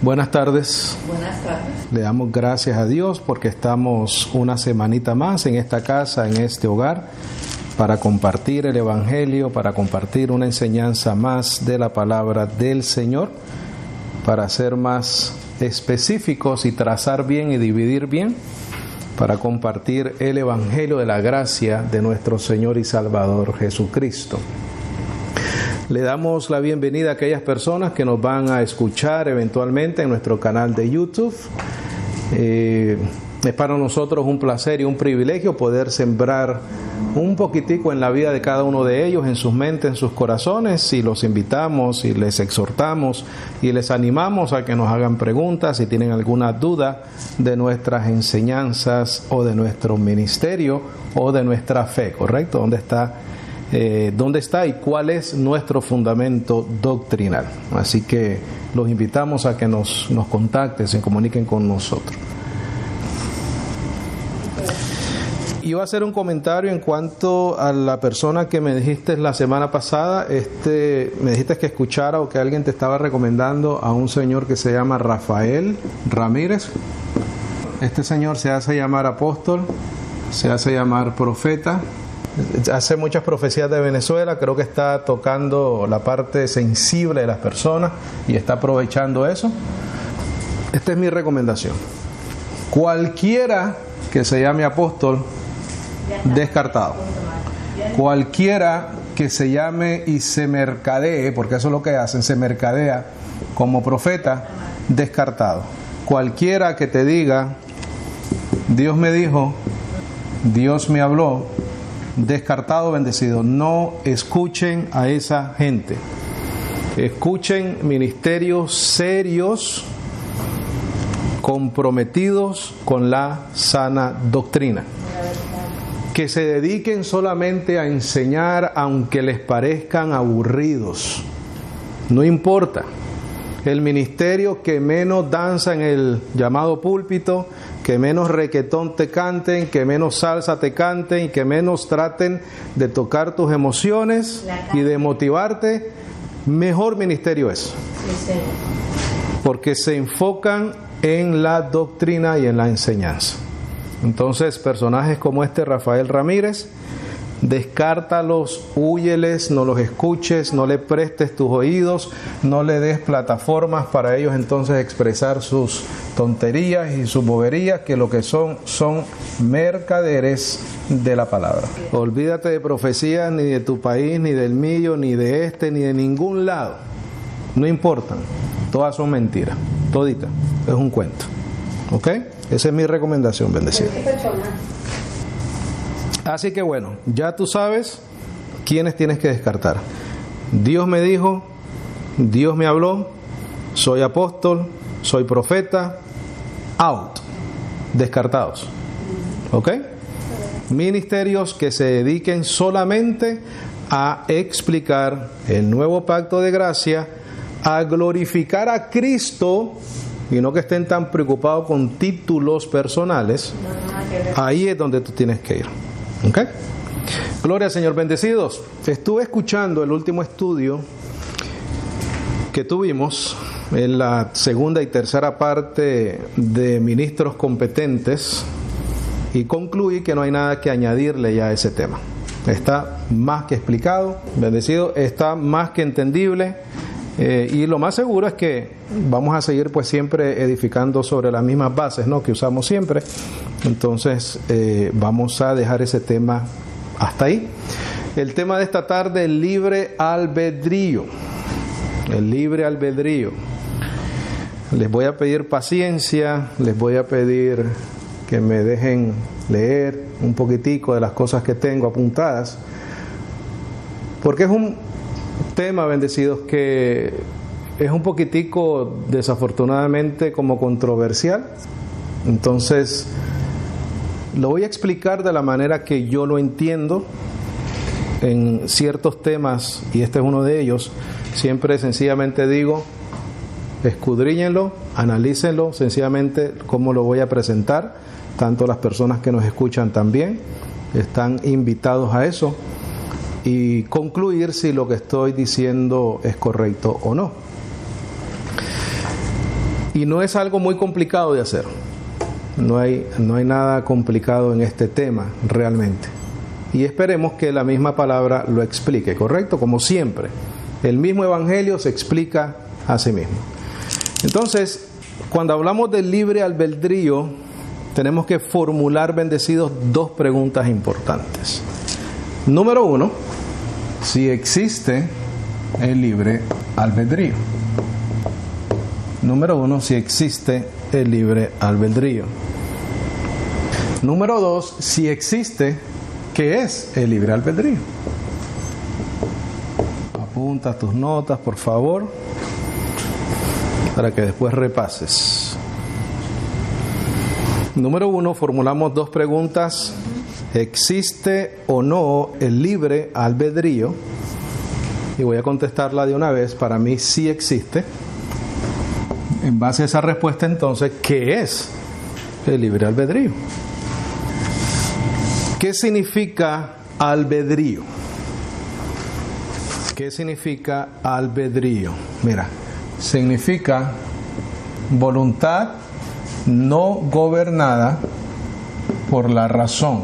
Buenas tardes. Buenas tardes. Le damos gracias a Dios porque estamos una semanita más en esta casa, en este hogar, para compartir el Evangelio, para compartir una enseñanza más de la palabra del Señor, para ser más específicos y trazar bien y dividir bien, para compartir el Evangelio de la gracia de nuestro Señor y Salvador Jesucristo. Le damos la bienvenida a aquellas personas que nos van a escuchar eventualmente en nuestro canal de YouTube. Es para nosotros un placer y un privilegio poder sembrar un poquitico en la vida de cada uno de ellos, en sus mentes, en sus corazones, y los invitamos y les exhortamos y les animamos a que nos hagan preguntas si tienen alguna duda de nuestras enseñanzas o de nuestro ministerio o de nuestra fe, ¿correcto? ¿Dónde está y cuál es nuestro fundamento doctrinal? Así que los invitamos a que nos contacten, se comuniquen con nosotros. Iba a hacer un comentario en cuanto a la persona que me dijiste la semana pasada. Me dijiste que escuchara o que alguien te estaba recomendando a un señor que se llama Rafael Ramírez. Este señor se hace llamar apóstol, se hace llamar profeta. Hace muchas profecías de Venezuela, creo que está tocando la parte sensible de las personas y está aprovechando eso. Esta es mi recomendación. Cualquiera que se llame apóstol, descartado. Cualquiera que se llame y se mercadee, porque eso es lo que hacen, se mercadea como profeta, descartado. Cualquiera que te diga, Dios me dijo, Dios me habló, descartado, bendecido. No escuchen a esa gente. Escuchen ministerios serios, comprometidos con la sana doctrina. Que se dediquen solamente a enseñar aunque les parezcan aburridos. No importa. El ministerio que menos danza en el llamado púlpito, que menos requetón te canten, que menos salsa te canten y que menos traten de tocar tus emociones y de motivarte, mejor ministerio es. Porque se enfocan en la doctrina y en la enseñanza. Entonces, personajes como este Rafael Ramírez, descártalos, húyeles, no los escuches, no le prestes tus oídos, no le des plataformas para ellos entonces expresar sus tonterías y sus boberías, que lo que son mercaderes de la palabra. Olvídate de profecías ni de tu país, ni del mío, ni de este, ni de ningún lado. No importan, todas son mentiras, todita, es un cuento. ¿Ok? Esa es mi recomendación, bendecido. Así que bueno, ya tú sabes quiénes tienes que descartar. Dios me dijo, Dios me habló, soy apóstol, soy profeta, out, descartados. ¿Ok? Ministerios que se dediquen solamente a explicar el nuevo pacto de gracia, a glorificar a Cristo, y no que estén tan preocupados con títulos personales. Ahí es donde tú tienes que ir. ¿Ok? Gloria al Señor, bendecidos. Estuve escuchando el último estudio que tuvimos en la segunda y tercera parte de ministros competentes y concluí que no hay nada que añadirle ya a ese tema. Está más que explicado, bendecido, está más que entendible. Y lo más seguro es que vamos a seguir pues siempre edificando sobre las mismas bases, ¿no?, que usamos siempre. Entonces vamos a dejar ese tema hasta ahí. El tema de esta tarde, el libre albedrío. El libre albedrío. Les voy a pedir paciencia, les voy a pedir que me dejen leer un poquitico de las cosas que tengo apuntadas, porque es un tema, bendecidos, que es un poquitico desafortunadamente como controversial. Entonces lo voy a explicar de la manera que yo lo entiendo en ciertos temas, y este es uno de ellos. Siempre sencillamente digo, escudriñenlo, analícenlo, sencillamente cómo lo voy a presentar. Tanto las personas que nos escuchan también están invitados a eso, y concluir si lo que estoy diciendo es correcto o no. Y no es algo muy complicado de hacer. No hay nada complicado en este tema realmente. Y esperemos que la misma palabra lo explique, ¿correcto? Como siempre, el mismo evangelio se explica a sí mismo. Entonces, cuando hablamos del libre albedrío, tenemos que formular, bendecidos, dos preguntas importantes. Número 1, si existe el libre albedrío. Número 1, si existe el libre albedrío. Número 2, si existe, ¿qué es el libre albedrío? Apunta tus notas, por favor, para que después repases. Número 1, formulamos dos preguntas. ¿Existe o no el libre albedrío? Y voy a contestarla de una vez. Para mí sí existe. En base a esa respuesta, entonces, ¿qué es el libre albedrío? ¿Qué significa albedrío? ¿Qué significa albedrío? Mira, significa voluntad no gobernada por la razón.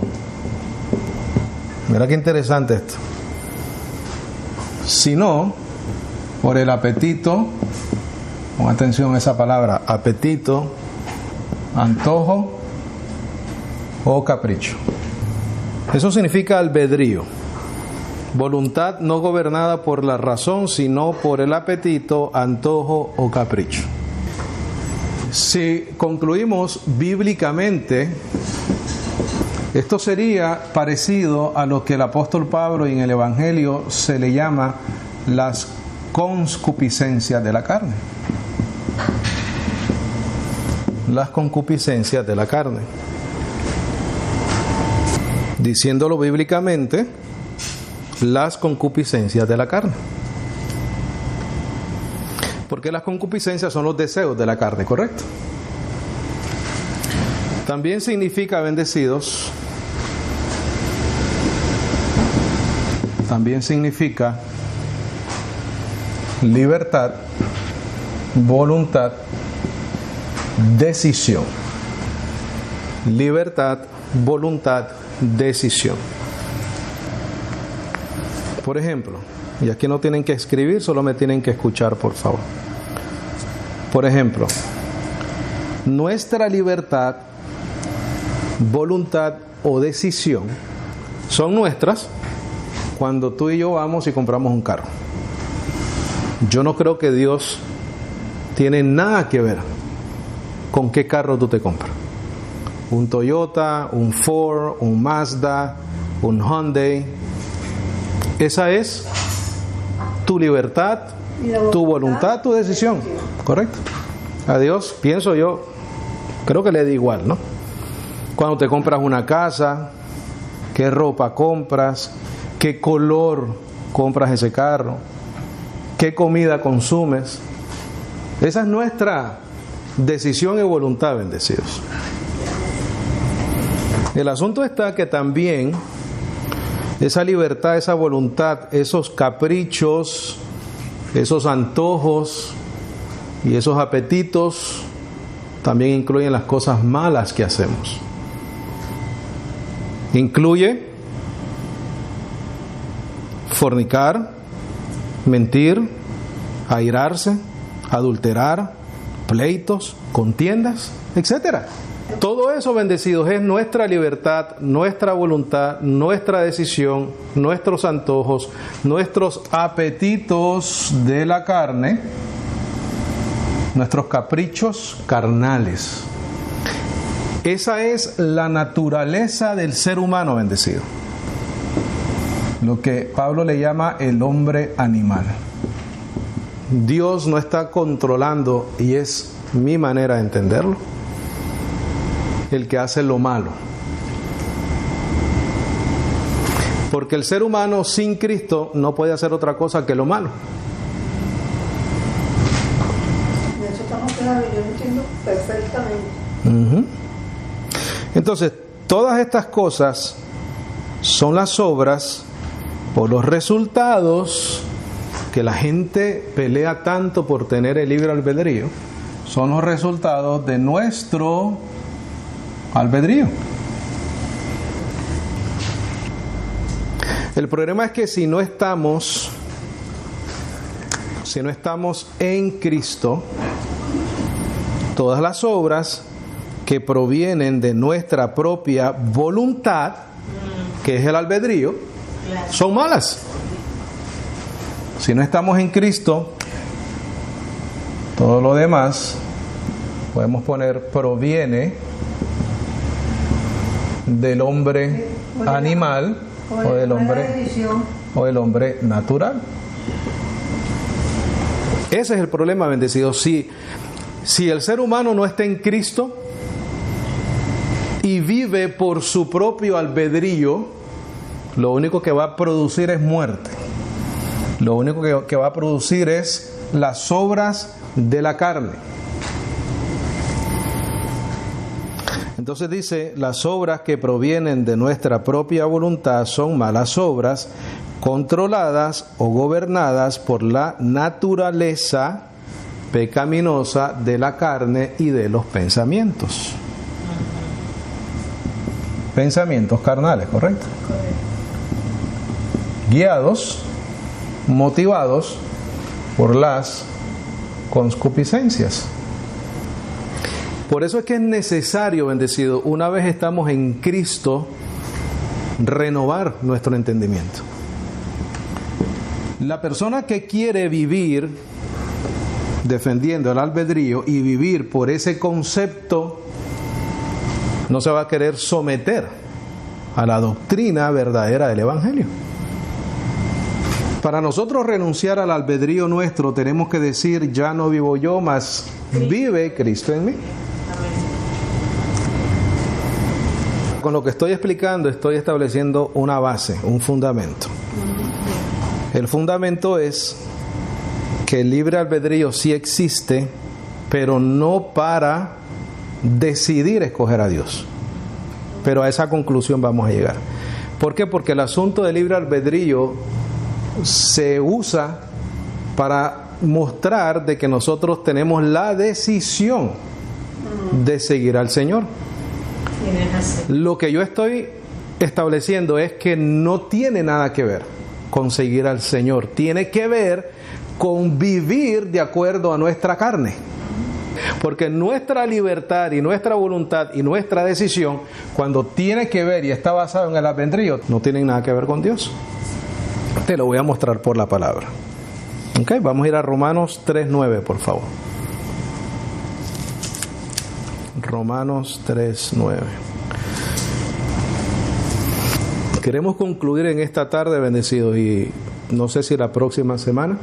Mira qué interesante esto. Sino por el apetito, pon atención a esa palabra, apetito, antojo o capricho. Eso significa albedrío. Voluntad no gobernada por la razón, sino por el apetito, antojo o capricho. Si concluimos bíblicamente, esto sería parecido a lo que el apóstol Pablo en el Evangelio se le llama las concupiscencias de la carne. Las concupiscencias de la carne. Diciéndolo bíblicamente, las concupiscencias de la carne. Porque las concupiscencias son los deseos de la carne, ¿correcto? También significa, bendecidos, también significa libertad, voluntad, decisión. Libertad, voluntad, decisión. Por ejemplo, y aquí no tienen que escribir, solo me tienen que escuchar, por favor. Por ejemplo, nuestra libertad, voluntad o decisión son nuestras cuando tú y yo vamos y compramos un carro. Yo no creo que Dios tiene nada que ver con qué carro tú te compras. Un Toyota, un Ford, un Mazda, un Hyundai. Esa es tu libertad, tu voluntad, tu decisión. ¿Correcto? A Dios, pienso yo, creo que le da igual, ¿no? Cuando te compras una casa, qué ropa compras, qué color compras ese carro, qué comida consumes. Esa es nuestra decisión y voluntad, bendecidos. El asunto está que también esa libertad, esa voluntad, esos caprichos, esos antojos y esos apetitos también incluyen las cosas malas que hacemos. Incluye fornicar, mentir, airarse, adulterar, pleitos, contiendas, etcétera. Todo eso, bendecidos, es nuestra libertad, nuestra voluntad, nuestra decisión, nuestros antojos, nuestros apetitos de la carne, nuestros caprichos carnales. Esa es la naturaleza del ser humano, bendecido. Lo que Pablo le llama el hombre animal. Dios no está controlando, y es mi manera de entenderlo, el que hace lo malo. Porque el ser humano sin Cristo no puede hacer otra cosa que lo malo. De eso estamos claros, yo lo entiendo perfectamente. Entonces, todas estas cosas son las obras o los resultados que la gente pelea tanto por tener el libre albedrío. son los resultados de nuestro albedrío. El problema es que si no estamos en Cristo, todas las obras que provienen de nuestra propia voluntad, que es el albedrío, son malas. Si no estamos en Cristo, todo lo demás podemos poner proviene del hombre animal o del hombre natural. Ese es el problema, bendecido. Si el ser humano no está en Cristo y vive por su propio albedrío, lo único que va a producir es muerte. Lo único que va a producir es las obras de la carne. Entonces dice, las obras que provienen de nuestra propia voluntad son malas obras, controladas o gobernadas por la naturaleza pecaminosa de la carne y de los pensamientos. Pensamientos carnales, ¿correcto? Guiados, motivados por las concupiscencias. Por eso es que es necesario, bendecido, una vez estamos en Cristo, renovar nuestro entendimiento. La persona que quiere vivir defendiendo el albedrío y vivir por ese concepto, no se va a querer someter a la doctrina verdadera del Evangelio. Para nosotros renunciar al albedrío nuestro, tenemos que decir, ya no vivo yo, mas vive Cristo en mí. Con lo que estoy explicando, estoy estableciendo una base, un fundamento. El fundamento es que el libre albedrío sí existe, pero no para decidir escoger a Dios. Pero a esa conclusión vamos a llegar. ¿Por qué? Porque el asunto del libre albedrío se usa para mostrar de que nosotros tenemos la decisión de seguir al Señor. Lo que yo estoy estableciendo es que no tiene nada que ver con seguir al Señor, tiene que ver con vivir de acuerdo a nuestra carne. Porque nuestra libertad y nuestra voluntad y nuestra decisión, cuando tiene que ver y está basado en el albedrío, no tienen nada que ver con Dios. Te lo voy a mostrar por la palabra. Ok, vamos a ir a Romanos 3:9, por favor. Romanos 3:9. Queremos concluir en esta tarde, bendecidos, y no sé si la próxima semana.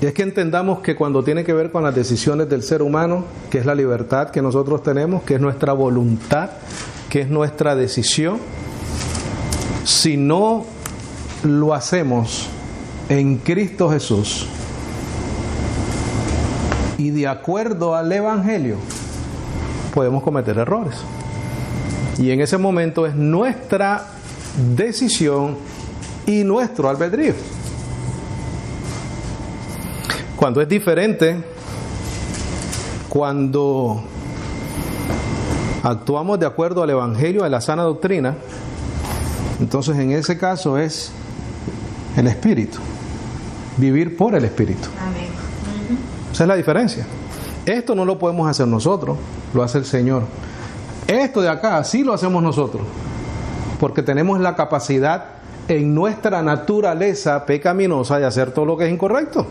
Y es que entendamos que cuando tiene que ver con las decisiones del ser humano, que es la libertad que nosotros tenemos, que es nuestra voluntad, que es nuestra decisión, si no lo hacemos en Cristo Jesús y de acuerdo al Evangelio, podemos cometer errores. Y en ese momento es nuestra decisión y nuestro albedrío. Cuando es diferente, cuando actuamos de acuerdo al Evangelio, a la sana doctrina, entonces en ese caso es el Espíritu, vivir por el Espíritu. Amén. Esa es la diferencia. Esto no lo podemos hacer nosotros, lo hace el Señor. Esto de acá sí lo hacemos nosotros, porque tenemos la capacidad en nuestra naturaleza pecaminosa de hacer todo lo que es incorrecto.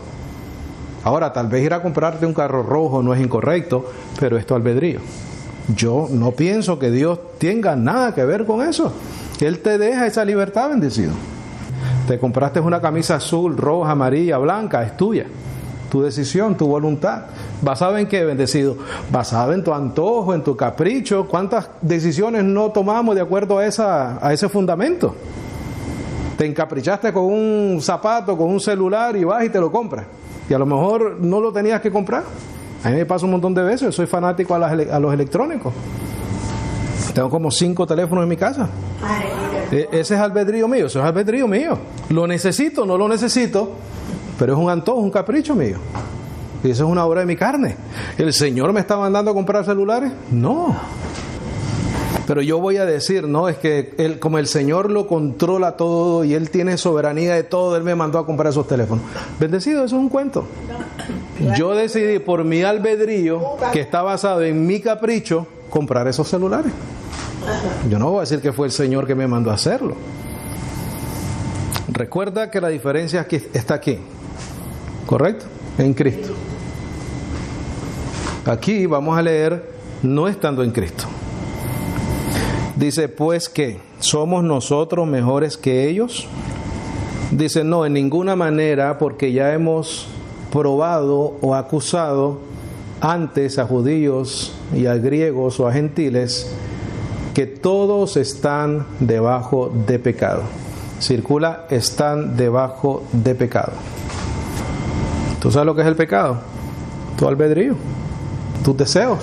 Ahora, tal vez ir a comprarte un carro rojo no es incorrecto, pero es tu albedrío. Yo no pienso que Dios tenga nada que ver con eso. Él te deja esa libertad, bendecido. Te compraste una camisa azul, roja, amarilla, blanca, es tuya. Tu decisión, tu voluntad. ¿Basado en qué, bendecido? Basado en tu antojo, en tu capricho. ¿Cuántas decisiones no tomamos de acuerdo a ese fundamento? Te encaprichaste con un zapato, con un celular y vas y te lo compras. Y a lo mejor no lo tenías que comprar. A mí me pasa un montón de veces. Yo soy fanático a los electrónicos. Tengo como 5 teléfonos en mi casa. Ese es albedrío mío, eso es albedrío mío. Lo necesito, no lo necesito, pero es un antojo, un capricho mío. Y eso es una obra de mi carne. ¿El Señor me está mandando a comprar celulares? No. Pero yo voy a decir, no, es que como el Señor lo controla todo y Él tiene soberanía de todo, Él me mandó a comprar esos teléfonos. Bendecido, eso es un cuento. Yo decidí por mi albedrío, que está basado en mi capricho, comprar esos celulares. Yo no voy a decir que fue el Señor que me mandó a hacerlo. Recuerda que la diferencia está aquí, ¿correcto? En Cristo. Aquí vamos a leer no estando en Cristo. Dice, pues que ¿somos nosotros mejores que ellos? Dice, no, en ninguna manera, porque ya hemos probado o acusado antes a judíos y a griegos o a gentiles que todos están debajo de pecado. Circula, están debajo de pecado. ¿Tú sabes lo que es el pecado? Tu albedrío, tus deseos.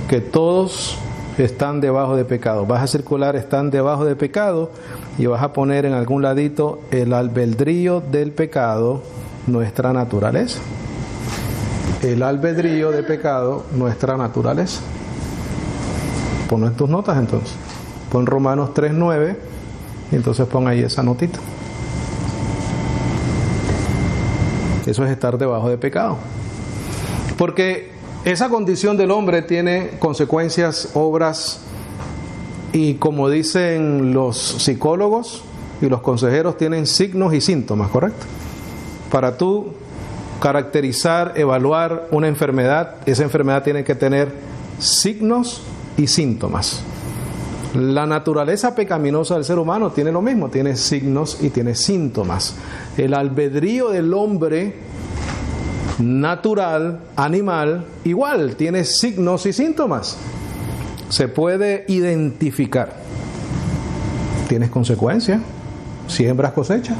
Que todos están debajo de pecado. Vas a circular, están debajo de pecado, y vas a poner en algún ladito el albedrío del pecado, nuestra naturaleza. El albedrío de pecado, nuestra naturaleza. Ponlo en tus notas entonces. Pon Romanos 3:9 y entonces pon ahí esa notita. Eso es estar debajo de pecado. Porque esa condición del hombre tiene consecuencias, obras, y como dicen los psicólogos y los consejeros, tienen signos y síntomas, ¿correcto? Para tú caracterizar, evaluar una enfermedad, esa enfermedad tiene que tener signos y síntomas. La naturaleza pecaminosa del ser humano tiene lo mismo, tiene signos y tiene síntomas. El albedrío del hombre natural, animal, igual, tiene signos y síntomas. Se puede identificar. Tienes consecuencias. Siembras, cosechas.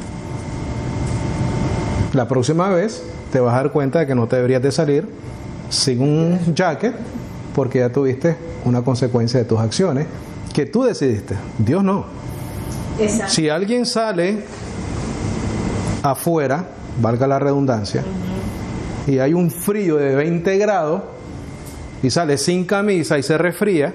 La próxima vez te vas a dar cuenta de que no te deberías de salir sin un jacket, porque ya tuviste una consecuencia de tus acciones que tú decidiste. Dios no. Exacto. Si alguien sale afuera, valga la redundancia, y hay un frío de 20 grados y sale sin camisa y se resfría,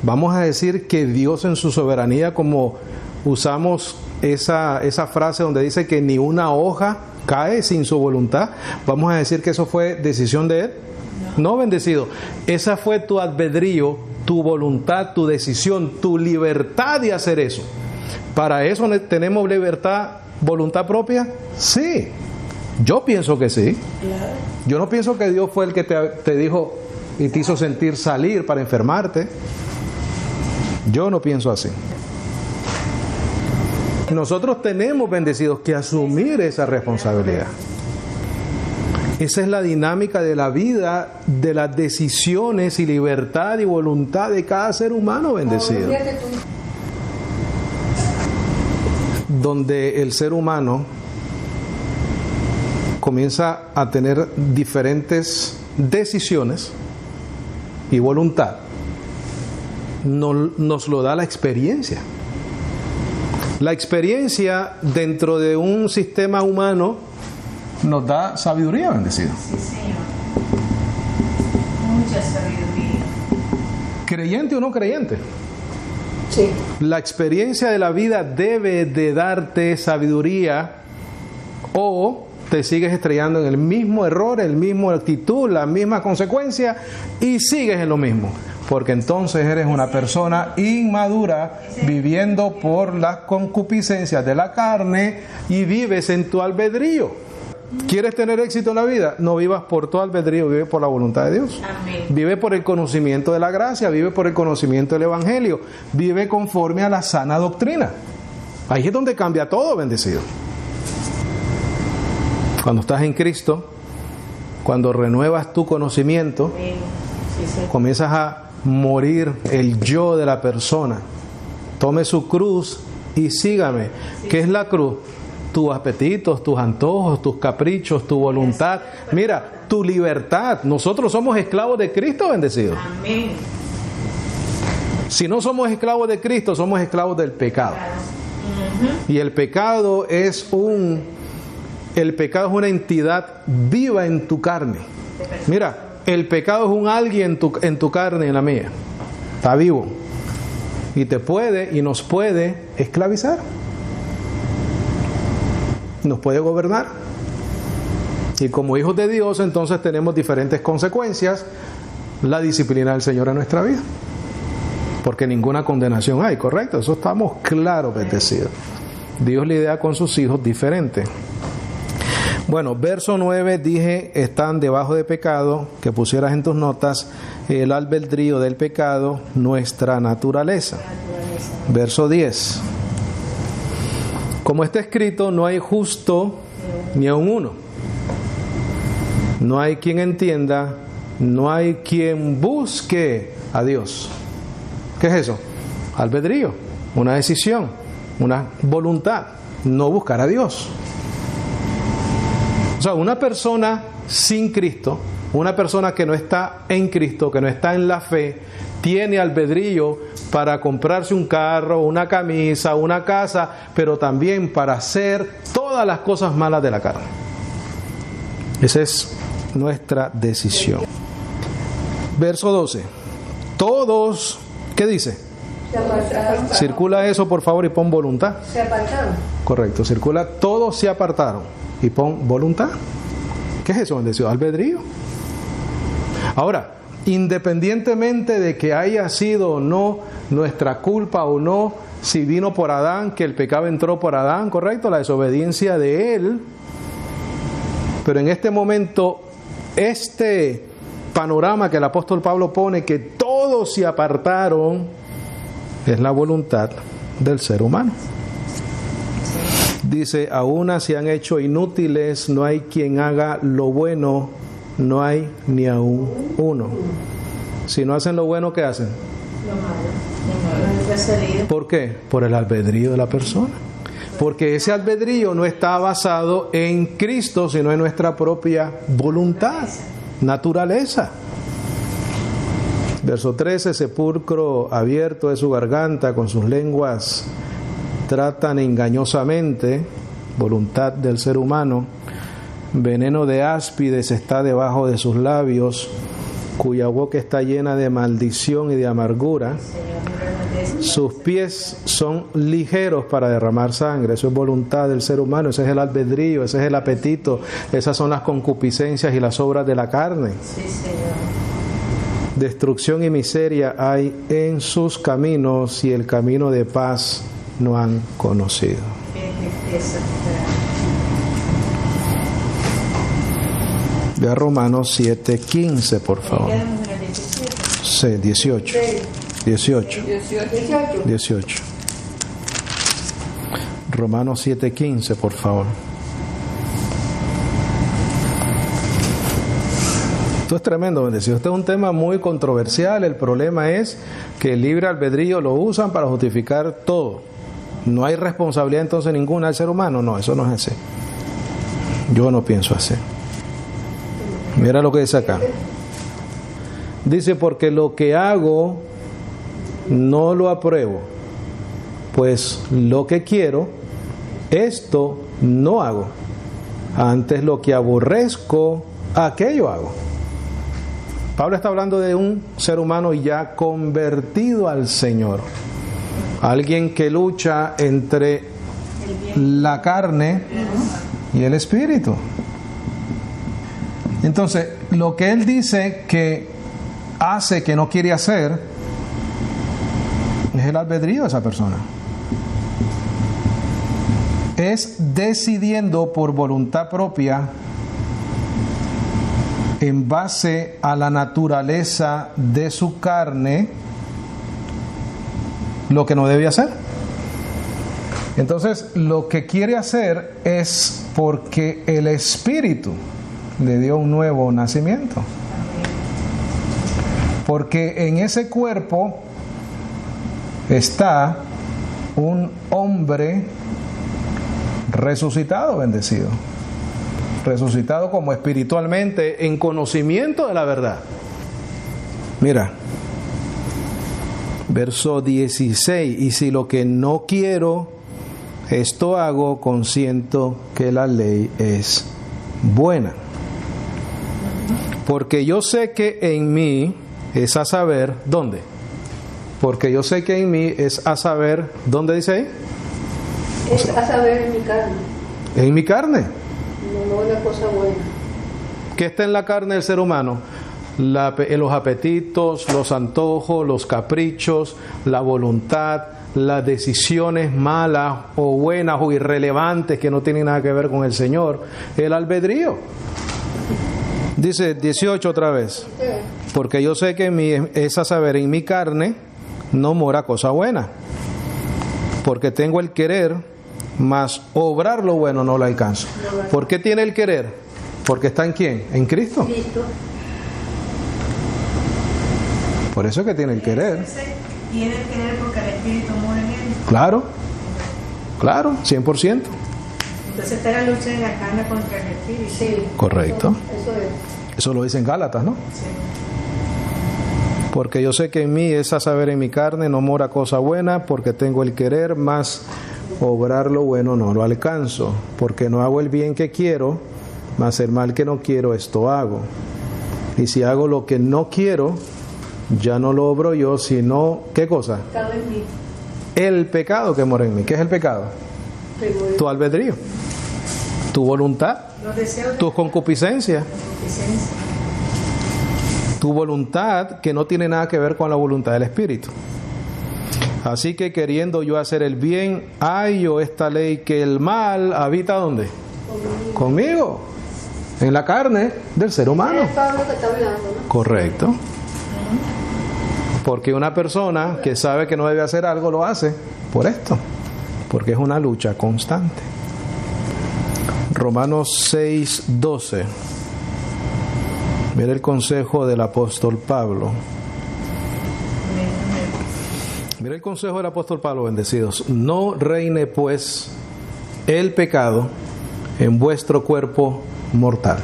vamos a decir que Dios en su soberanía, como usamos esa frase donde dice que ni una hoja cae sin su voluntad, vamos a decir que eso fue decisión de Él. No, bendecido. Esa fue tu albedrío, tu voluntad, tu decisión, tu libertad de hacer eso. ¿Para eso tenemos libertad, voluntad propia? Sí. Yo pienso que sí. Yo no pienso que Dios fue el que te dijo y te hizo sentir salir para enfermarte. Yo no pienso así. Nosotros tenemos, bendecidos, que asumir esa responsabilidad. Esa es la dinámica de la vida, de las decisiones y libertad y voluntad de cada ser humano, bendecido. Donde el ser humano comienza a tener diferentes decisiones y voluntad, nos lo da la experiencia. La experiencia dentro de un sistema humano nos da sabiduría, bendecido. Sí, Señor. Mucha sabiduría. ¿Creyente o no creyente? Sí. La experiencia de la vida debe de darte sabiduría, o te sigues estrellando en el mismo error, el mismo actitud, la misma consecuencia, y sigues en lo mismo. Porque entonces eres una persona inmadura, viviendo por las concupiscencias de la carne, y vives en tu albedrío. ¿Quieres tener éxito en la vida? No vivas por tu albedrío, vive por la voluntad de Dios. Amén. Vive por el conocimiento de la gracia, vive por el conocimiento del Evangelio, vive conforme a la sana doctrina. Ahí es donde cambia todo, bendecido. Cuando estás en Cristo, cuando renuevas tu conocimiento, comienzas a morir el yo de la persona. Tome su cruz y sígame. ¿Qué es la cruz? Tus apetitos, tus antojos, tus caprichos, tu voluntad. Mira, tu libertad. Nosotros somos esclavos de Cristo, bendecidos. Amén. Si no somos esclavos de Cristo, somos esclavos del pecado. Y el pecado es el pecado es una entidad viva en tu carne. Mira, el pecado es un alguien en tu carne y en la mía. Está vivo. Y te puede y nos puede esclavizar. Nos puede gobernar. Y como hijos de Dios, entonces tenemos diferentes consecuencias. La disciplina del Señor en nuestra vida. Porque ninguna condenación hay, ¿correcto? Eso estamos claros, bendecidos. Dios lidia con sus hijos diferente. Bueno, verso 9, dije, están debajo de pecado, que pusieras en tus notas, el albedrío del pecado, nuestra naturaleza. Verso 10. Como está escrito, no hay justo ni aun uno. No hay quien entienda, no hay quien busque a Dios. ¿Qué es eso? Albedrío, una decisión, una voluntad, no buscar a Dios. O sea, una persona sin Cristo, una persona que no está en Cristo, que no está en la fe, tiene albedrío para comprarse un carro, una camisa, una casa, pero también para hacer todas las cosas malas de la carne. Esa es nuestra decisión. Verso 12. Todos, ¿qué dice? Se apartaron. Circula eso, por favor, y pon voluntad. Se apartaron. Correcto, circula, todos se apartaron. Y pon voluntad. ¿Qué es eso, bendecido? Albedrío. Ahora, independientemente de que haya sido o no nuestra culpa o no, si vino por Adán, que el pecado entró por Adán, correcto, la desobediencia de él, pero en este momento, este panorama que el apóstol Pablo pone, que todos se apartaron, es la voluntad del ser humano. Dice, aún se han hecho inútiles, no hay quien haga lo bueno, no hay ni aún uno. Si no hacen lo bueno, ¿qué hacen? Lo malo. ¿Por qué? Por el albedrío de la persona. Porque ese albedrío no está basado en Cristo, sino en nuestra propia voluntad, naturaleza. Verso 13, sepulcro abierto es su garganta, con sus lenguas tratan engañosamente, voluntad del ser humano, veneno de áspides está debajo de sus labios, cuya boca está llena de maldición y de amargura. Sus pies son ligeros para derramar sangre. Eso es voluntad del ser humano, ese es el albedrío, ese es el apetito, esas son las concupiscencias y las obras de la carne. Sí, Señor. Destrucción y miseria hay en sus caminos y el camino de paz no han conocido. Ve a Romanos 7:15, por favor. Sí, 18. 18. Romanos 7:15, por favor. Esto es tremendo, bendecido. Este es un tema muy controversial. El problema es que el libre albedrío lo usan para justificar todo. No hay responsabilidad entonces ninguna del ser humano. No, eso no es así. Yo no pienso así. Mira lo que dice acá. Dice, porque lo que hago no lo apruebo, pues lo que quiero, esto no hago. Antes lo que aborrezco, aquello hago. Pablo está hablando de un ser humano ya convertido al Señor. Alguien que lucha entre la carne y el espíritu. Entonces, lo que él dice que hace, que no quiere hacer, es el albedrío de esa persona. Es decidiendo por voluntad propia, en base a la naturaleza de su carne, lo que no debe hacer. Entonces, lo que quiere hacer es porque el Espíritu le dio un nuevo nacimiento. Porque en ese cuerpo está un hombre resucitado, bendecido. Resucitado como espiritualmente, en conocimiento de la verdad. Mira, verso 16, y si lo que no quiero, esto hago, consiento que la ley es buena. Porque yo sé que en mí es a saber, ¿dónde? Porque yo sé que en mí es a saber, ¿dóde dice ahí? Es a saber en mi carne. En mi carne. No una cosa buena. ¿Qué está en la carne del ser humano? Los apetitos, los antojos, los caprichos, la voluntad, las decisiones malas o buenas o irrelevantes que no tienen nada que ver con el Señor, el albedrío. Dice 18 otra vez, porque yo sé que en mí es a saber, en mi carne no mora cosa buena, porque tengo el querer, mas obrar lo bueno no lo alcanzo. ¿Por qué tiene el querer? Porque está en ¿quién? En Cristo. Por eso es que tiene el querer. Tiene el querer porque el Espíritu mora en él. Claro, claro, 100%. Entonces está la lucha de la carne contra el Espíritu. Sí. Correcto. Eso es. Eso lo dice en Gálatas, ¿no? Sí. Porque yo sé que en mí es a saber, en mi carne no mora cosa buena, porque tengo el querer, mas obrar lo bueno no lo alcanzo, porque no hago el bien que quiero, mas el mal que no quiero esto hago. Y si hago lo que no quiero, ya no lo obro yo, sino, ¿qué cosa? Está en mí. El pecado que mora en mí. ¿Qué es el pecado? Tu albedrío, tu voluntad, Los deseos de tus concupiscencias, concupiscencia. tu voluntad que no tiene nada que ver con la voluntad del Espíritu. Así que queriendo yo hacer el bien, hallo esta ley que el mal habita ¿dónde? Conmigo, en la carne del ser humano. Es Pablo que está hablando, ¿no? Correcto. Porque una persona que sabe que no debe hacer algo lo hace por esto, porque es una lucha constante. Romanos 6:12. Mira el consejo del apóstol Pablo. Mira el consejo del apóstol Pablo, bendecidos. No reine pues el pecado en vuestro cuerpo mortal,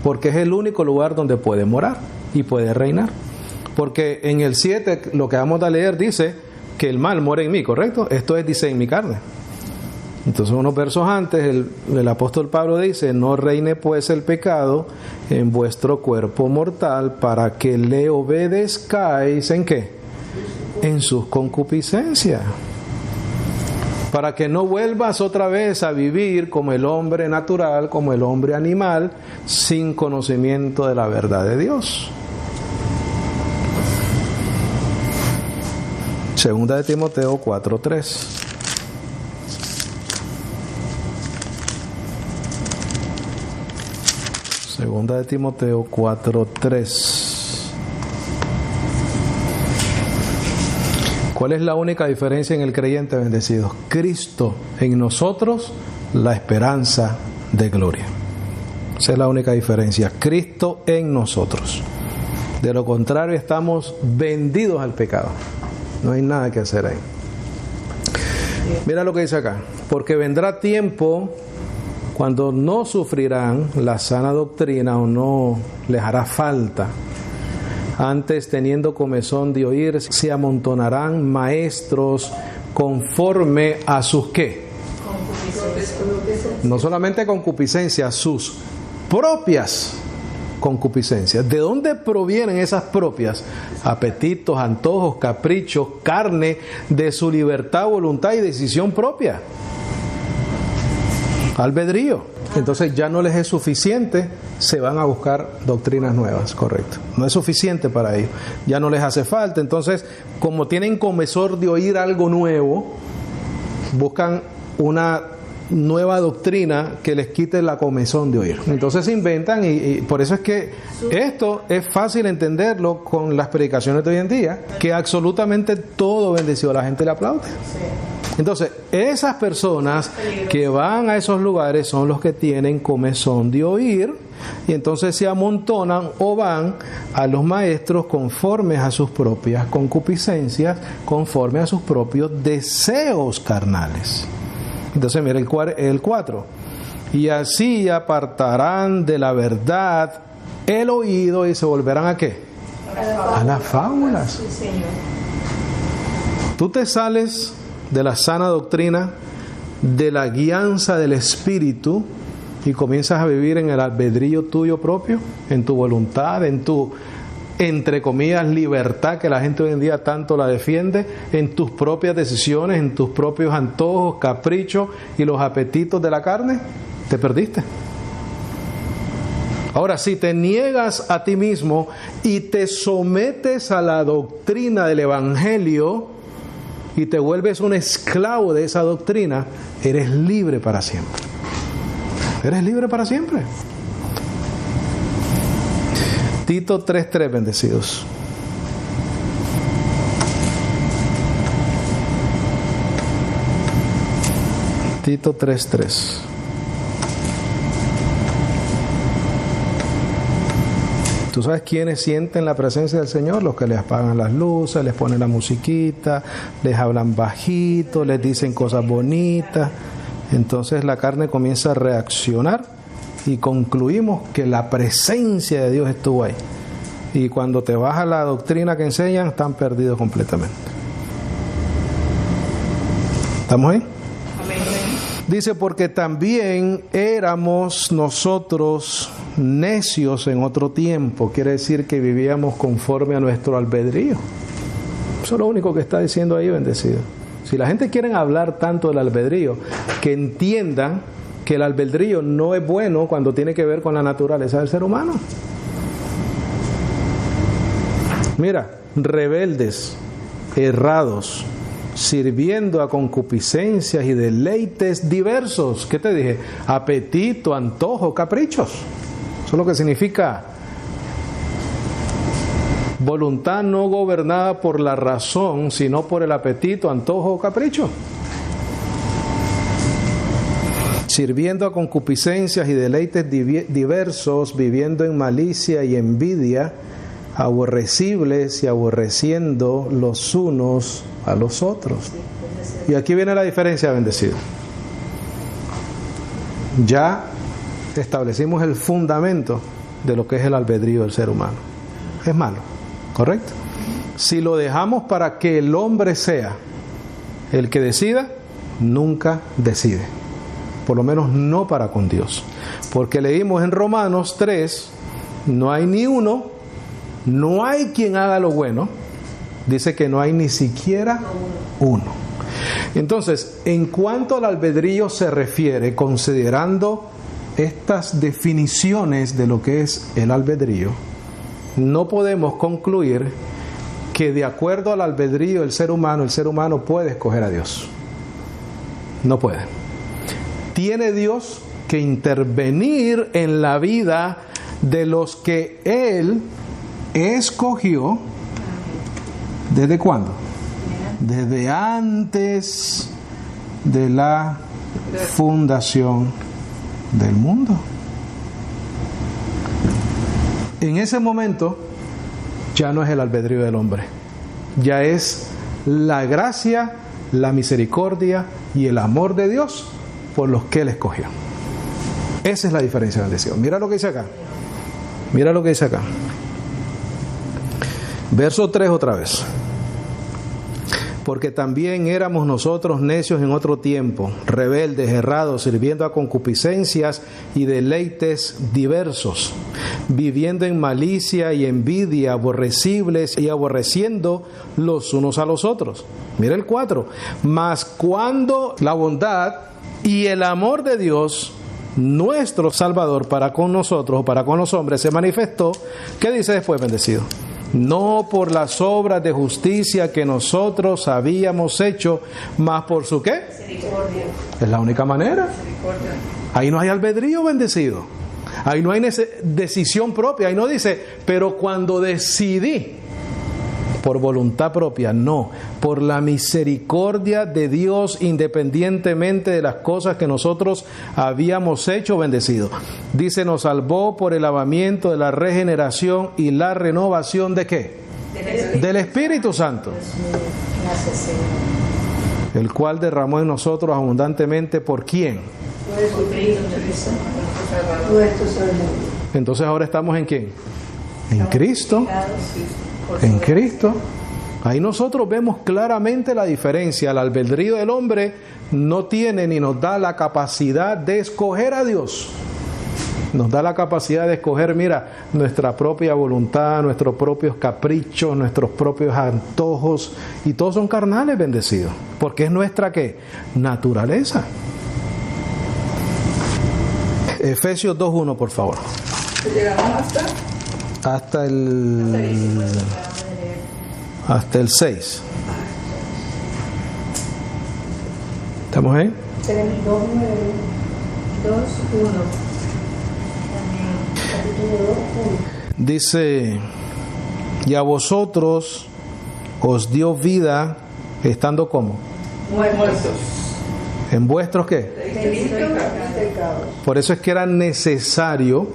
porque es el único lugar donde puede morar y puede reinar. Porque en el 7, lo que vamos a leer, dice que el mal mora en mí, ¿correcto? Esto es, dice, en mi carne. Entonces, unos versos antes, el apóstol Pablo dice, no reine pues el pecado en vuestro cuerpo mortal, para que le obedezcáis, ¿en qué? En sus concupiscencias. Para que no vuelvas otra vez a vivir como el hombre natural, como el hombre animal, sin conocimiento de la verdad de Dios. Segunda de Timoteo 4:3. Segunda de Timoteo 4:3. ¿Cuál es la única diferencia en el creyente, bendecidos? Cristo en nosotros, la esperanza de gloria. Esa es la única diferencia. Cristo en nosotros. De lo contrario, estamos vendidos al pecado. No hay nada que hacer ahí. Mira lo que dice acá. Porque vendrá tiempo cuando no sufrirán la sana doctrina o no les hará falta. Antes, teniendo comezón de oír, se amontonarán maestros conforme a sus ¿qué? No solamente concupiscencias, sus propias concupiscencias. ¿De dónde provienen esas propias? Apetitos, antojos, caprichos, carne, de su libertad, voluntad y decisión propia. Albedrío. Entonces ya no les es suficiente, se van a buscar doctrinas nuevas, correcto. No es suficiente para ellos, ya no les hace falta. Entonces, como tienen comezón de oír algo nuevo, buscan una nueva doctrina que les quite la comezón de oír. Entonces se inventan y por eso es que esto es fácil entenderlo con las predicaciones de hoy en día, que absolutamente todo bendecido, la gente le aplaude. Entonces, esas personas que van a esos lugares son los que tienen comezón de oír y entonces se amontonan o van a los maestros conformes a sus propias concupiscencias, conforme a sus propios deseos carnales. Entonces, mira el 4. Y así apartarán de la verdad el oído y se volverán ¿a qué? A las fábulas. Tú te sales de la sana doctrina de la guianza del Espíritu y comienzas a vivir en el albedrío tuyo propio, en tu voluntad, en tu, entre comillas, libertad, que la gente hoy en día tanto la defiende, en tus propias decisiones, en tus propios antojos, caprichos y los apetitos de la carne, te perdiste. Ahora, si te niegas a ti mismo y te sometes a la doctrina del Evangelio y te vuelves un esclavo de esa doctrina, eres libre para siempre. Eres libre para siempre. Tito 3:3, bendecidos. Tito 3:3. ¿Tú sabes quiénes sienten la presencia del Señor? Los que les apagan las luces, les ponen la musiquita, les hablan bajito, les dicen cosas bonitas. Entonces la carne comienza a reaccionar y concluimos que la presencia de Dios estuvo ahí. Y cuando te vas a la doctrina que enseñan, están perdidos completamente. ¿Estamos ahí? Dice, porque también éramos nosotros necios en otro tiempo. Quiere decir que vivíamos conforme a nuestro albedrío. Eso es lo único que está diciendo ahí, bendecido. Si la gente quiere hablar tanto del albedrío, que entiendan que el albedrío no es bueno cuando tiene que ver con la naturaleza del ser humano. Mira, rebeldes, errados, sirviendo a concupiscencias y deleites diversos. ¿Qué te dije? Apetito, antojo, caprichos. Eso es lo que significa voluntad no gobernada por la razón, sino por el apetito, antojo o capricho. Sirviendo a concupiscencias y deleites diversos, viviendo en malicia y envidia, aborrecibles y aborreciendo los unos a los otros. Y aquí viene la diferencia, bendecido. Ya establecimos el fundamento de lo que es el albedrío del ser humano. Es malo, ¿correcto? Si lo dejamos para que el hombre sea el que decida, nunca decide. Por lo menos no para con Dios. Porque leímos en Romanos 3, no hay ni uno, no hay quien haga lo bueno. Dice que no hay ni siquiera uno. Entonces, en cuanto al albedrío se refiere, considerando estas definiciones de lo que es el albedrío, no podemos concluir que de acuerdo al albedrío del ser humano puede escoger a Dios. No puede. Tiene Dios que intervenir en la vida de los que Él escogió. ¿Desde cuándo? Desde antes de la fundación del mundo. En ese momento ya no es el albedrío del hombre, ya es la gracia, la misericordia y el amor de Dios por los que Él escogió. Esa es la diferencia, bendición. Mira lo que dice acá. Mira lo que dice acá. Verso 3 otra vez. Porque también éramos nosotros necios en otro tiempo, rebeldes, errados, sirviendo a concupiscencias y deleites diversos, viviendo en malicia y envidia, aborrecibles y aborreciendo los unos a los otros. Mira el 4. Mas cuando la bondad y el amor de Dios, nuestro Salvador, para con nosotros o para con los hombres se manifestó, ¿qué dice después, bendecido? No por las obras de justicia que nosotros habíamos hecho, mas por su ¿qué? Misericordia. Es la única manera. Ahí no hay albedrío, bendecido. Ahí no hay decisión propia. Ahí no dice, pero cuando decidí, por voluntad propia, no, por la misericordia de Dios, independientemente de las cosas que nosotros habíamos hecho, bendecido. Dice, nos salvó por el lavamiento de la regeneración y la renovación ¿de qué? Del Espíritu Santo, el cual derramó en nosotros abundantemente. ¿Por quién? Entonces ahora estamos ¿en quién? En Cristo. En Cristo. Ahí nosotros vemos claramente la diferencia. El albedrío del hombre no tiene ni nos da la capacidad de escoger a Dios. Nos da la capacidad de escoger, mira, nuestra propia voluntad, nuestros propios caprichos, nuestros propios antojos, y todos son carnales, bendecidos, porque es nuestra, ¿qué? Naturaleza. Efesios 2:1, por favor. Llegamos Hasta el 6. ¿Estamos ahí? 2:1. Dice, y a vosotros os dio vida estando como Muertos. en vuestros ¿qué? Pecados. Por eso es que era necesario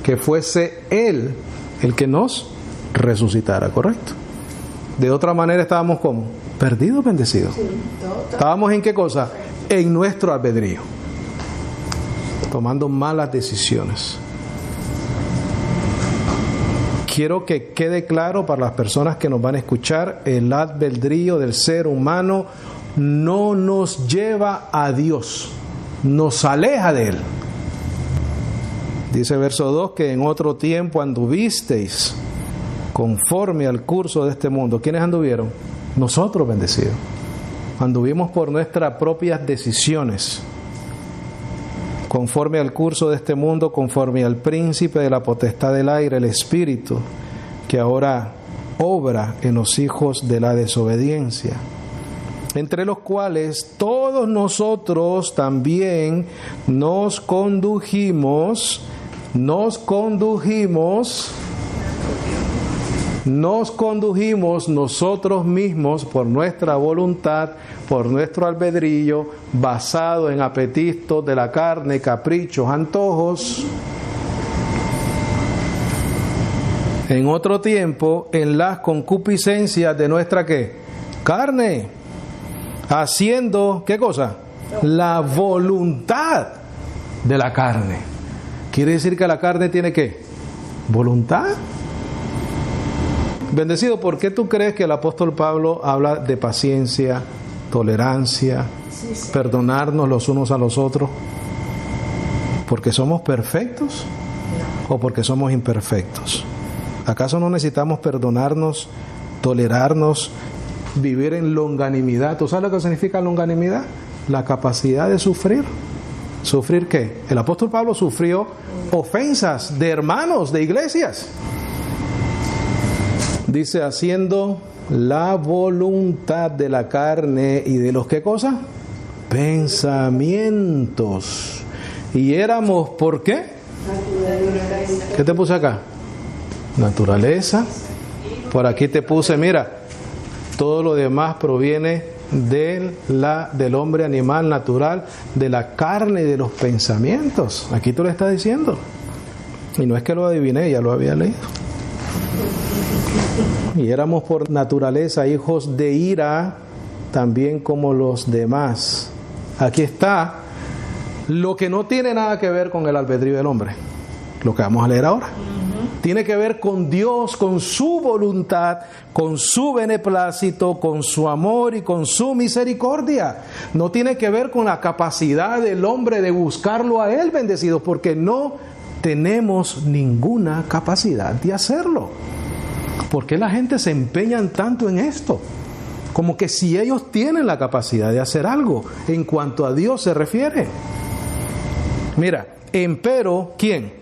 que fuese Él el que nos resucitara, ¿correcto? De otra manera estábamos como perdidos, bendecidos. ¿Estábamos en qué cosa? En nuestro albedrío, tomando malas decisiones. Quiero que quede claro para las personas que nos van a escuchar, el albedrío del ser humano no nos lleva a Dios, nos aleja de Él. Dice verso 2 que en otro tiempo anduvisteis conforme al curso de este mundo. ¿Quiénes anduvieron? Nosotros, bendecidos. Anduvimos por nuestras propias decisiones, conforme al curso de este mundo, conforme al príncipe de la potestad del aire, el espíritu, que ahora obra en los hijos de la desobediencia, entre los cuales todos nosotros también nos condujimos nosotros mismos por nuestra voluntad, por nuestro albedrío, basado en apetitos de la carne, caprichos, antojos. En otro tiempo, en las concupiscencias de nuestra ¿qué? Carne, haciendo ¿qué cosa? La voluntad de la carne. ¿Quiere decir que la carne tiene qué? ¿Voluntad? Bendecido, ¿por qué tú crees que el apóstol Pablo habla de paciencia, tolerancia, perdonarnos los unos a los otros? ¿Porque somos perfectos o porque somos imperfectos? ¿Acaso no necesitamos perdonarnos, tolerarnos, vivir en longanimidad? ¿Tú sabes lo que significa longanimidad? La capacidad de sufrir. ¿Sufrir qué? El apóstol Pablo sufrió ofensas de hermanos, de iglesias. Dice, haciendo la voluntad de la carne y de los ¿qué cosa? Pensamientos. Y éramos, ¿por qué? ¿Qué te puse acá? Naturaleza. Por aquí te puse, mira, todo lo demás proviene del hombre animal natural, de la carne y de los pensamientos. Aquí tú le estás diciendo. Y no es que lo adiviné, ya lo había leído. Y éramos por naturaleza hijos de ira, también como los demás. Aquí está lo que no tiene nada que ver con el albedrío del hombre, lo que vamos a leer ahora. Tiene que ver con Dios, con su voluntad, con su beneplácito, con su amor y con su misericordia. No tiene que ver con la capacidad del hombre de buscarlo a Él, bendecidos, porque no tenemos ninguna capacidad de hacerlo. ¿Por qué la gente se empeña tanto en esto? Como que si ellos tienen la capacidad de hacer algo en cuanto a Dios se refiere. Mira, empero, ¿quién?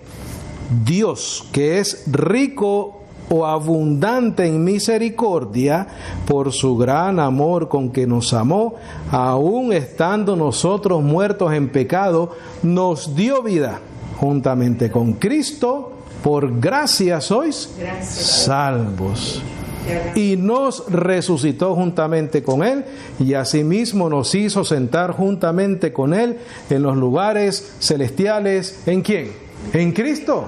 Dios, que es rico o abundante en misericordia, por su gran amor con que nos amó, aun estando nosotros muertos en pecado, nos dio vida juntamente con Cristo. Por gracia sois salvos. Y nos resucitó juntamente con Él, y asimismo nos hizo sentar juntamente con Él en los lugares celestiales. ¿En quién? En Cristo.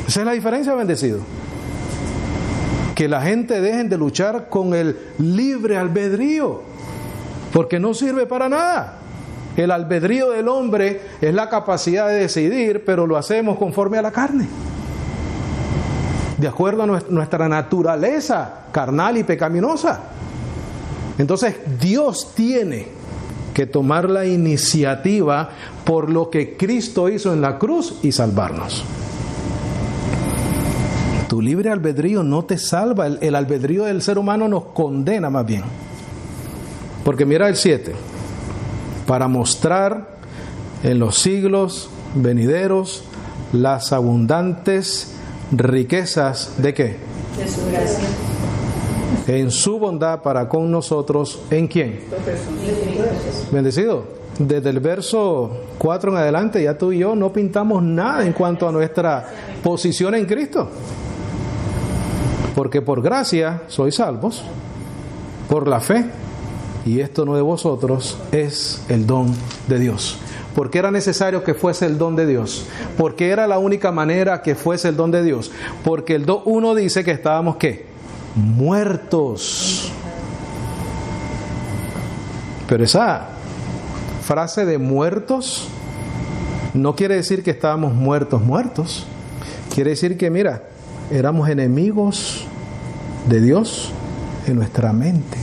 Esa es la diferencia, bendecido. Que la gente dejen de luchar con el libre albedrío, porque no sirve para nada. El albedrío del hombre es la capacidad de decidir, pero lo hacemos conforme a la carne. de acuerdo a nuestra naturaleza carnal y pecaminosa. Entonces Dios tiene que tomar la iniciativa por lo que Cristo hizo en la cruz y salvarnos. Tu libre albedrío no te salva, el albedrío del ser humano nos condena más bien. Porque mira el 7, para mostrar en los siglos venideros las abundantes riquezas ¿de qué? De su gracia. En su bondad para con nosotros, ¿en quién? Bendecido. Desde el verso 4 en adelante ya tú y yo no pintamos nada en cuanto a nuestra posición en Cristo. Porque por gracia sois salvos, por la fe, y esto no de vosotros, es el don de Dios. ¿Por qué era necesario que fuese el don de Dios? ¿Por qué era la única manera que fuese el don de Dios? Porque el 2:1 dice que estábamos ¿qué? Muertos. Pero esa frase de muertos no quiere decir que estábamos muertos. Quiere decir que, mira, éramos enemigos de Dios en nuestra mente.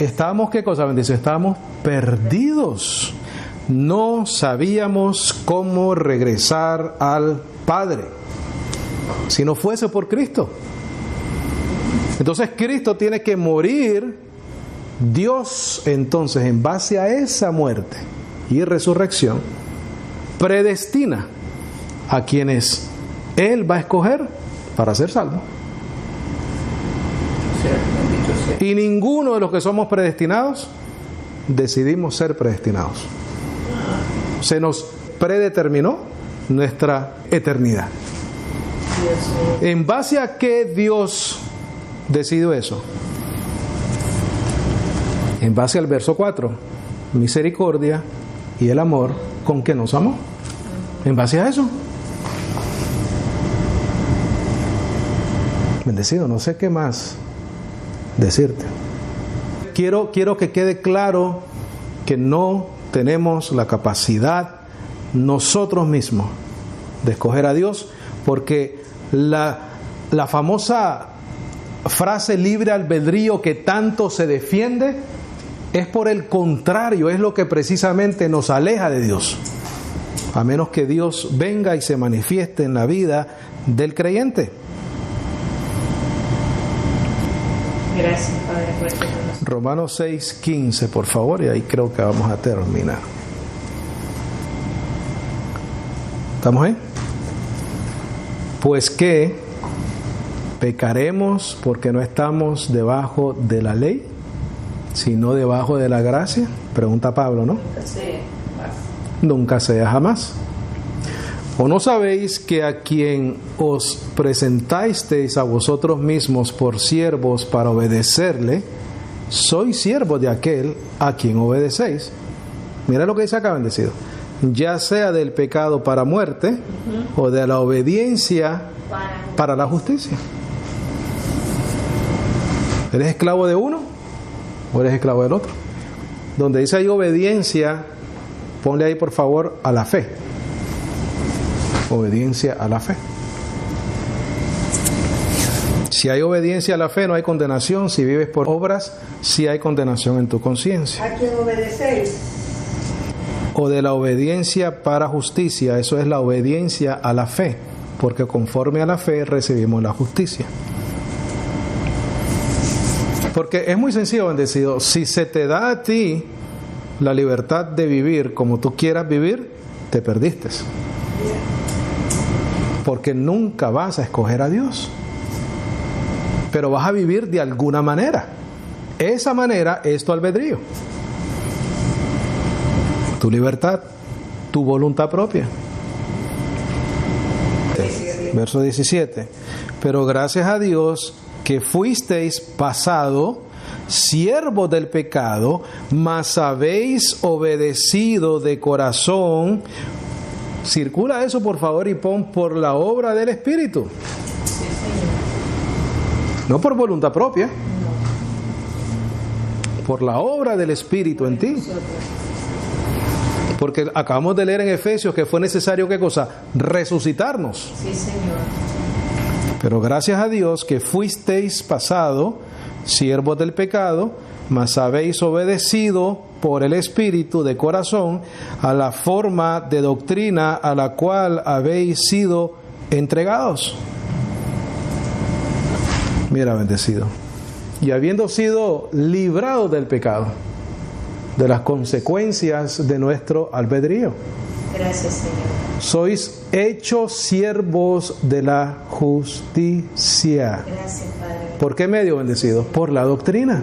Estábamos, ¿qué cosa bendice? Estábamos perdidos. No sabíamos cómo regresar al Padre si no fuese por Cristo. Entonces Cristo tiene que morir. Dios entonces, en base a esa muerte y resurrección, predestina a quienes Él va a escoger para ser salvo. Y ninguno de los que somos predestinados decidimos ser predestinados. Se nos predeterminó nuestra eternidad. ¿En base a qué Dios decidió eso? En base al verso 4, misericordia y el amor con que nos amó. En base a eso. Bendecido, no sé qué más decirte. Quiero que quede claro que no tenemos la capacidad nosotros mismos de escoger a Dios, porque la famosa frase libre albedrío que tanto se defiende es por el contrario, es lo que precisamente nos aleja de Dios, a menos que Dios venga y se manifieste en la vida del creyente. Gracias, Padre, por este conocimiento. Romanos 6:15, por favor, y ahí creo que vamos a terminar. ¿Estamos ahí? Pues que pecaremos porque no estamos debajo de la ley, sino debajo de la gracia. Pregunta Pablo, ¿no? Nunca sea jamás. ¿O no sabéis que a quien os presentasteis a vosotros mismos por siervos para obedecerle, sois siervos de aquel a quien obedecéis? Mira lo que dice acá, bendecido. Ya sea del pecado para muerte o de la obediencia para la justicia. ¿Eres esclavo de uno o eres esclavo del otro? Donde dice ahí obediencia, ponle ahí por favor a la fe. Obediencia a la fe. Si hay obediencia a la fe, no hay condenación. Si vives por obras, sí hay condenación en tu conciencia. ¿A quién obedecéis? O de la obediencia para justicia, eso es la obediencia a la fe, porque conforme a la fe recibimos la justicia. Porque es muy sencillo, bendecido. Si se te da a ti la libertad de vivir como tú quieras vivir, te perdiste. Porque nunca vas a escoger a Dios. Pero vas a vivir de alguna manera. Esa manera es tu albedrío. Tu libertad, tu voluntad propia. Verso 17. Pero gracias a Dios que fuisteis pasado siervos del pecado, mas habéis obedecido de corazón. Circula eso por favor y pon por la obra del Espíritu. No por voluntad propia. Por la obra del Espíritu en ti. Porque acabamos de leer en Efesios que fue necesario, ¿qué cosa? Resucitarnos. Sí, Señor. Pero gracias a Dios que fuisteis pasado siervos del pecado, mas habéis obedecido por el Espíritu de corazón a la forma de doctrina a la cual habéis sido entregados. Mira, bendecido. Y habiendo sido librados del pecado, de las consecuencias de nuestro albedrío. Gracias, Señor. Sois hechos siervos de la justicia. Gracias, Padre. ¿Por qué medio, bendecido? Por la doctrina.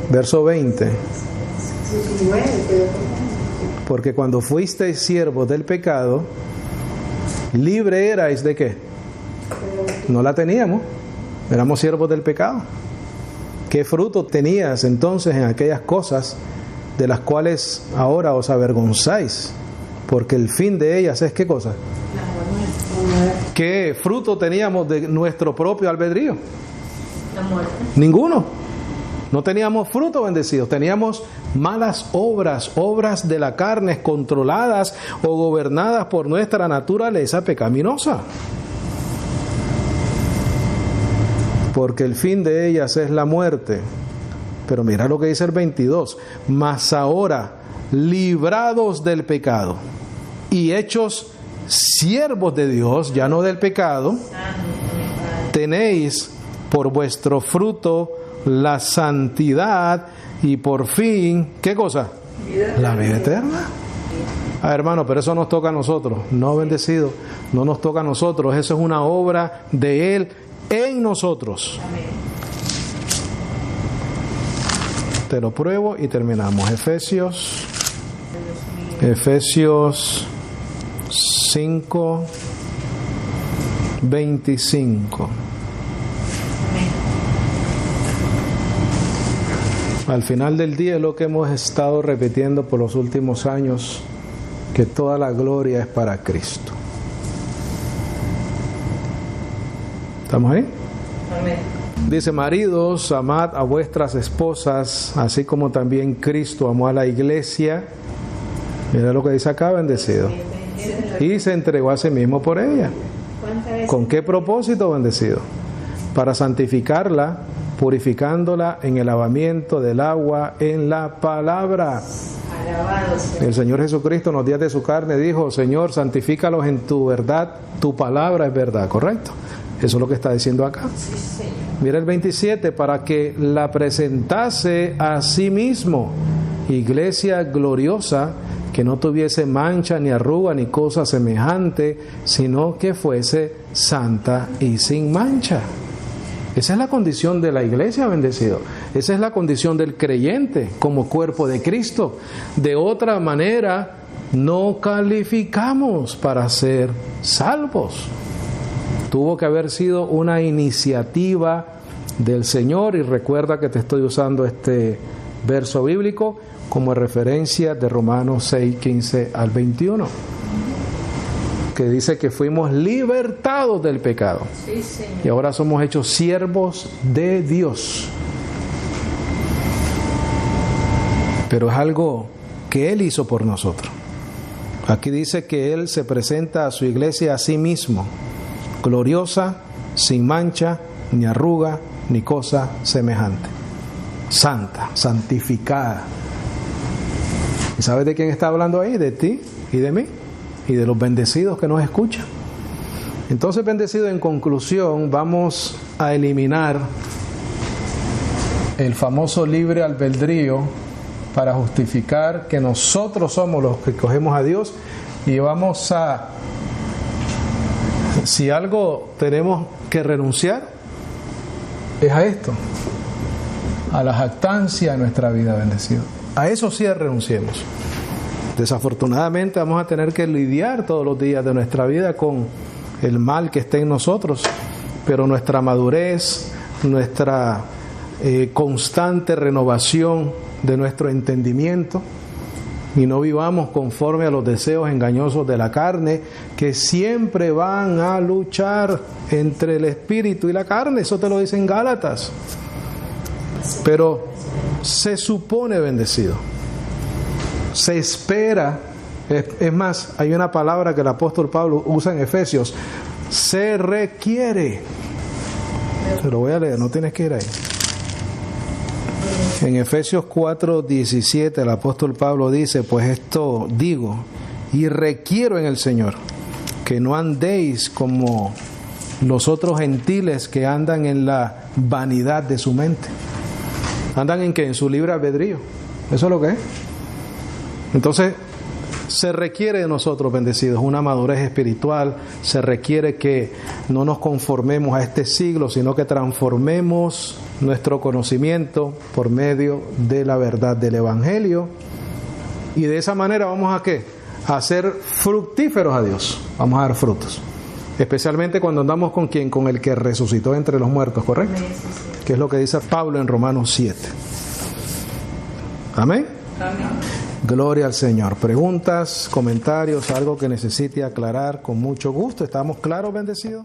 Verso 20. 19, quedó como- Porque cuando fuisteis siervos del pecado, libre erais de qué? No la teníamos. Éramos siervos del pecado. ¿Qué fruto tenías entonces en aquellas cosas de las cuales ahora os avergonzáis? Porque el fin de ellas es ¿qué cosa? ¿Qué fruto teníamos de nuestro propio albedrío? La muerte. Ninguno. No teníamos fruto, bendecidos. Teníamos malas obras, obras de la carne controladas o gobernadas por nuestra naturaleza pecaminosa. Porque el fin de ellas es la muerte. Pero mira lo que dice el 22. Mas ahora, librados del pecado y hechos siervos de Dios, ya no del pecado, tenéis por vuestro fruto la santidad y por fin, ¿qué cosa? La vida eterna. Ah, hermano, pero eso nos toca a nosotros. No, bendecido, no nos toca a nosotros. Eso es una obra de Él en nosotros. Te lo pruebo y terminamos. Efesios 5, 25. Al final del día es lo que hemos estado repitiendo por los últimos años, que toda la gloria es para Cristo. ¿Estamos ahí? Amén. Dice: maridos, amad a vuestras esposas, así como también Cristo amó a la iglesia. Mira lo que dice acá, bendecido. Y se entregó a sí mismo por ella. ¿Cuántas veces? ¿Con qué propósito, bendecido? Para santificarla, purificándola en el lavamiento del agua en la palabra. Alabado sea. El Señor Jesucristo en los días de su carne dijo: Señor, santifícalos en tu verdad, tu palabra es verdad, ¿correcto? Eso es lo que está diciendo acá. Sí, Señor. Mira el 27, para que la presentase a sí mismo, iglesia gloriosa, que no tuviese mancha ni arruga ni cosa semejante, sino que fuese santa y sin mancha. Esa es la condición de la iglesia, bendecido. Esa es la condición del creyente como cuerpo de Cristo. De otra manera, no calificamos para ser salvos. Tuvo que haber sido una iniciativa del Señor, y recuerda que te estoy usando este verso bíblico como referencia de Romanos 6, 15 al 21, que dice que fuimos libertados del pecado. Sí, Señor. Y ahora somos hechos siervos de Dios. Pero es algo que Él hizo por nosotros. Aquí dice que Él se presenta a su iglesia a sí mismo, gloriosa, sin mancha, ni arruga, ni cosa semejante. Santa, santificada. ¿Y sabes de quién está hablando ahí? De ti y de mí, y de los bendecidos que nos escuchan. Entonces, bendecido, en conclusión, vamos a eliminar el famoso libre albedrío para justificar que nosotros somos los que cogemos a Dios, y vamos a, si algo tenemos que renunciar, es a esto, a la jactancia de nuestra vida, bendecido. A eso sí renunciemos. Desafortunadamente vamos a tener que lidiar todos los días de nuestra vida con el mal que esté en nosotros, pero nuestra madurez, nuestra constante renovación de nuestro entendimiento, y no vivamos conforme a los deseos engañosos de la carne, que siempre van a luchar entre el espíritu y la carne. Eso te lo dice en Gálatas. Pero se supone, bendecido, se espera Es más, hay una palabra que el apóstol Pablo usa en Efesios. Se requiere. Te lo voy a leer, no tienes que ir ahí. En Efesios 4:17 el apóstol Pablo dice, pues esto digo y requiero en el Señor, que no andéis como los otros gentiles que andan en la vanidad de su mente. ¿Andan en qué? En su libre albedrío. Eso es lo que es. Entonces, se requiere de nosotros, bendecidos, una madurez espiritual. Se requiere que no nos conformemos a este siglo, sino que transformemos nuestro conocimiento por medio de la verdad del Evangelio. Y de esa manera vamos a ¿qué? A ser fructíferos a Dios. Vamos a dar frutos. Especialmente cuando andamos con ¿quién? Con el que resucitó entre los muertos, ¿correcto? Que es lo que dice Pablo en Romanos 7. Amén. Amén. Gloria al Señor. Preguntas, comentarios, algo que necesite aclarar, con mucho gusto. ¿Estamos claros, bendecidos?